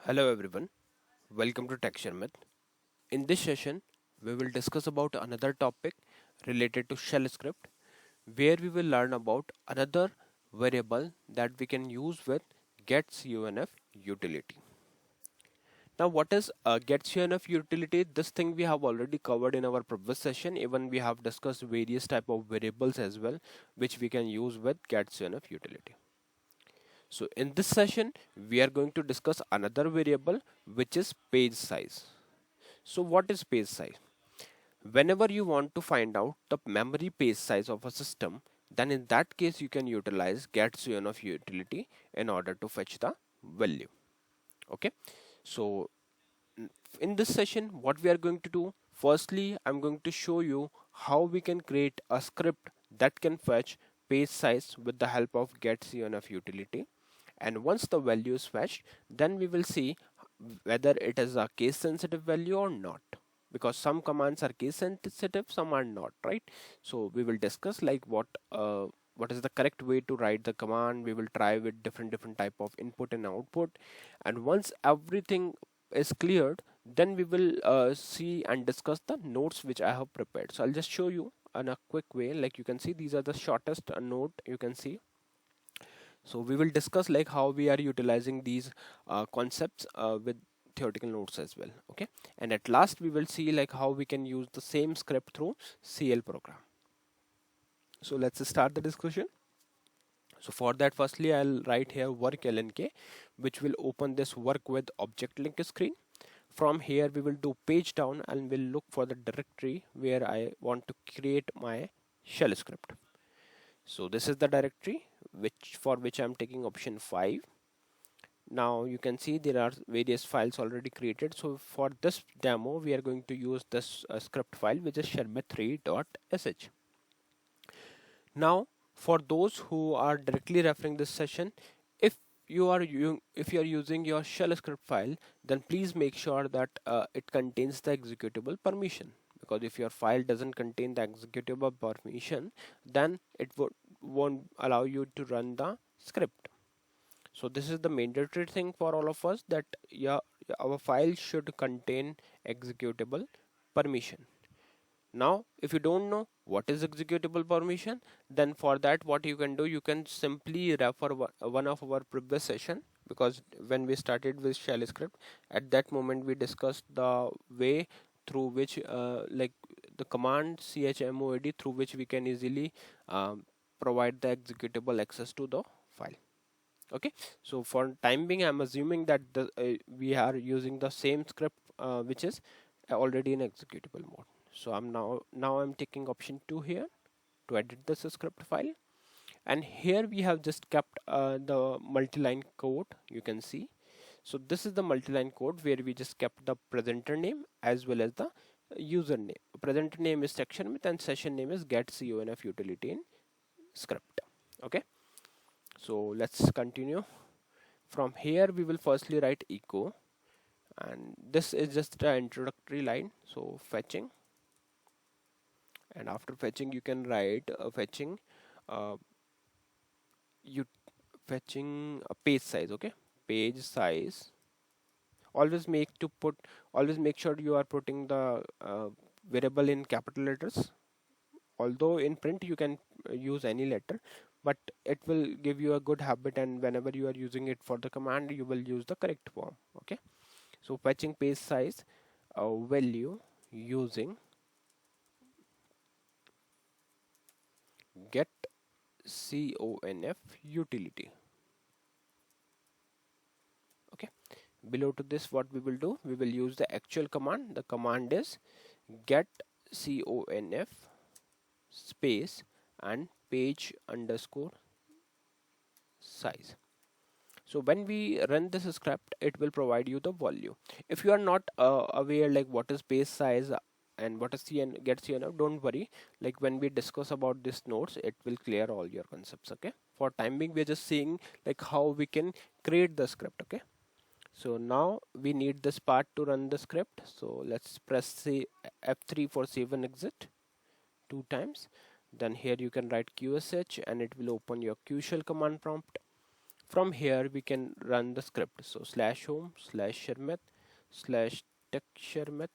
Hello everyone, welcome to Sharmit. In this session, we will discuss about another topic related to shell script, where we will learn about another variable that we can use with getconf utility. Now, what is getconf utility? This thing we have already covered in our previous session. Even we have discussed various type of variables as well, which we can use with getconf utility. So in this session, we are going to discuss another variable which is page size. So what is page size? Whenever you want to find out the memory page size of a system, then in that case you can utilize getConf utility in order to fetch the value. Okay. So in this session, what we are going to do, firstly, I'm going to show you how we can create a script that can fetch page size with the help of getConf utility. And once the value is fetched, then we will see whether it is a case sensitive value or not, because some commands are case sensitive, some are not, right? So we will discuss like what is the correct way to write the command. We will try with different type of input and output, and once everything is cleared, then we will see and discuss the notes which I have prepared. So I'll just show you in a quick way. Like you can see, these are the shortest note you can see. So we will discuss like how we are utilizing these concepts with theoretical notes as well. Okay, and at last we will see like how we can use the same script through cl program. So let's start the discussion. So for that, firstly I'll write here work lnk, which will open this work with object link screen. From here we will do page down and we'll look for the directory where I want to create my shell script. So this is the directory which I'm taking option 5. Now you can see there are various files already created. So for this demo, we are going to use this script file, which is sharmit3.sh. Now, for those who are directly referring this session, if if you are using your shell script file, then please make sure that it contains the executable permission. Because if your file doesn't contain the executable permission, then it won't allow you to run the script. So this is the mandatory thing for all of us, that yeah, our file should contain executable permission. Now, if you don't know what is executable permission, then for that what you can do, you can simply refer one of our previous session, because when we started with shell script, at that moment we discussed the way through which like the command chmod, through which we can easily provide the executable access to the file. Okay, so for time being, I'm assuming that we are using the same script which is already in executable mode. So I'm taking option 2 here to edit this script file, and here we have just kept the multi-line code, you can see. So this is the multi-line code where we just kept the presenter name as well as the username. Presenter name is Sharmit and session name is getconf utility in script. Okay, so let's continue. From here we will firstly write echo, and this is just the introductory line. So fetching, and after fetching you can write fetching uh, you fetching a page size. Okay, page size. Always make sure you are putting the variable in capital letters. Although in print you can use any letter, but it will give you a good habit, and whenever you are using it for the command, you will use the correct form. Okay, so fetching page size value using getconf utility. Okay, below to this, what we will do, we will use the actual command. The command is getconf space and page underscore size. So when we run this script, it will provide you the value. If you are not aware like what is page size and what is getCNF, don't worry. Like when we discuss about this nodes, it will clear all your concepts. Okay, for time being, we're just seeing like how we can create the script. Okay, so now we need this part to run the script. So let's press F3 for save and exit 2 times. Then here you can write qsh and it will open your Qshell command prompt. From here we can run the script. So slash home slash Sharmit slash tech Sharmit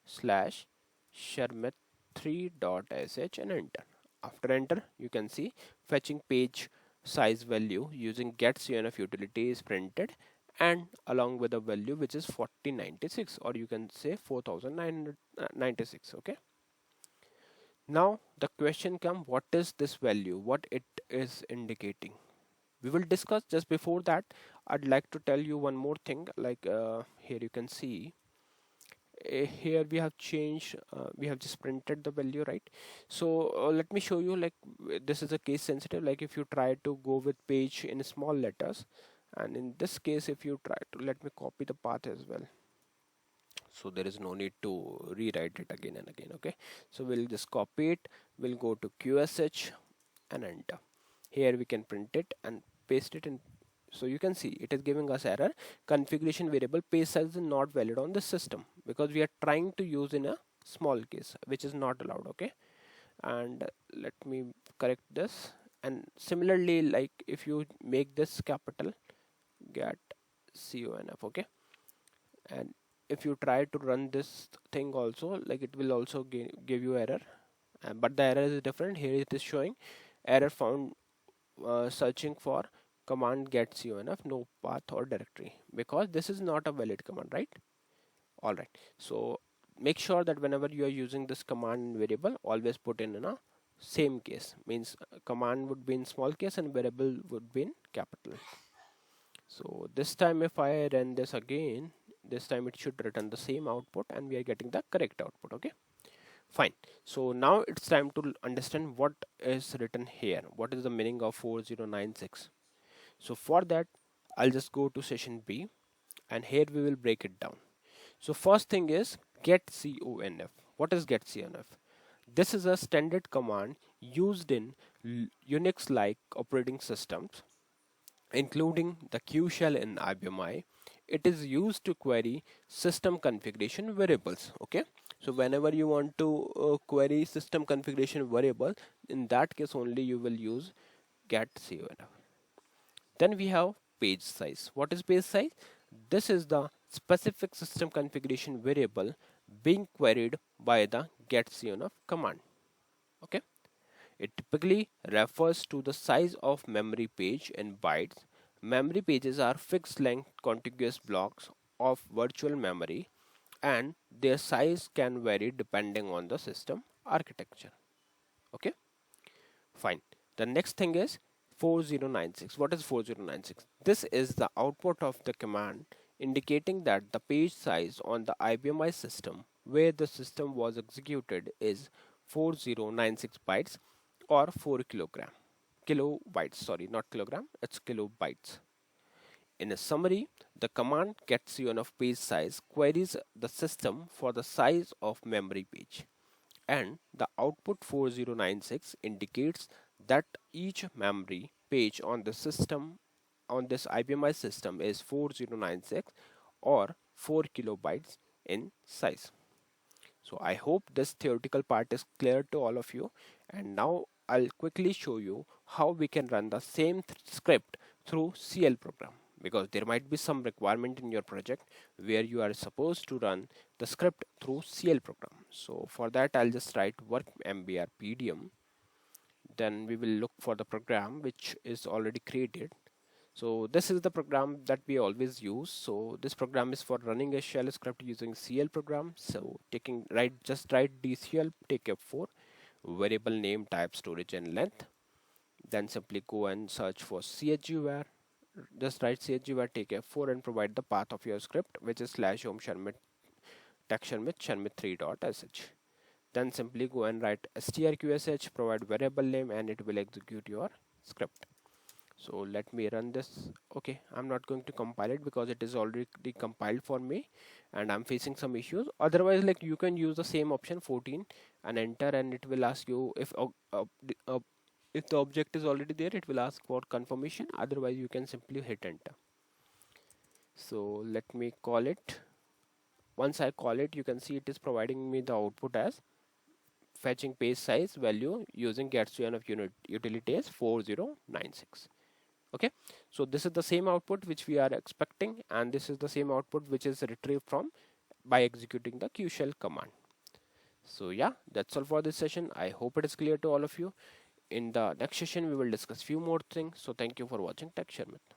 slash Sharmit3.sh and enter. After enter, you can see fetching page size value using getCnf utility is printed, and along with the value which is 4096, or you can say 4996. Okay. Now the question comes, what is this value? What it is indicating? We will discuss. Just before that, I'd like to tell you one more thing. Like here you can see, here we have changed, we have just printed the value, right? So let me show you, like this is a case sensitive. Like if you try to go with page in small letters, and in this case if you try to, let me copy the path as well, so there is no need to rewrite it again and again. Okay, so we'll just copy it, we'll go to qsh and enter. Here we can print it and paste it in. So you can see it is giving us error, configuration variable page size is not valid on the system, because we are trying to use in a small case which is not allowed. Okay, and let me correct this. And similarly, like if you make this capital, get conf, okay, and if you try to run this thing also, like it will also give you error, but the error is different. Here it is showing error found searching for command getconf no path or directory, because this is not a valid command, right? All right, so make sure that whenever you are using this command variable, always put in a same case, means command would be in small case and variable would be in capital. So this time if I run this again, this time it should return the same output and we are getting the correct output. Okay, fine. So now it's time to understand what is written here, what is the meaning of 4096. So for that, I'll just go to session B, and here we will break it down. So first thing is getconf. What is getconf? This is a standard command used in Unix like operating systems, including the Qshell in ibmi. It is used to query system configuration variables. Okay, so whenever you want to query system configuration variable, in that case only you will use getconf. Then we have page size. What is page size? This is the specific system configuration variable being queried by the getconf command. Okay, it typically refers to the size of memory page in bytes. Memory pages are fixed length contiguous blocks of virtual memory, and their size can vary depending on the system architecture. Okay, fine. The next thing is 4096. What is 4096? This is the output of the command indicating that the page size on the IBMI system where the system was executed is 4096 bytes, or 4 kilobytes, sorry, not kilogram, it's kilobytes. In a summary, the command getconf page size queries the system for the size of memory page, and the output 4096 indicates that each memory page on the system, on this IBMI system, is 4096 or 4 kilobytes in size. So I hope this theoretical part is clear to all of you, and now I'll quickly show you how we can run the same script through CL program, because there might be some requirement in your project where you are supposed to run the script through CL program. So for that, I'll just write work mbrpdm. Then we will look for the program which is already created. So this is the program that we always use. So this program is for running a shell script using CL program. So just write dcl take f4 variable name, type, storage and length. Then simply go and search for chgvar. Just write chgvar take f4 and provide the path of your script, which is /home Sharmit tech Sharmit3.sh. Then simply go and write strqsh, provide variable name, and it will execute your script. So let me run this. Okay, I'm not going to compile it because it is already compiled for me and I'm facing some issues. Otherwise, like you can use the same option 14 and enter, and it will ask you if the object is already there, it will ask for confirmation. Otherwise, you can simply hit enter. So let me call it. Once I call it, you can see it is providing me the output as fetching page size value using getconf unit utility is 4096. Okay, so this is the same output which we are expecting, and this is the same output which is retrieved from by executing the qshell command. So yeah, that's all for this session. I hope it is clear to all of you. In the next session we will discuss few more things. So thank you for watching Tech Sharmit.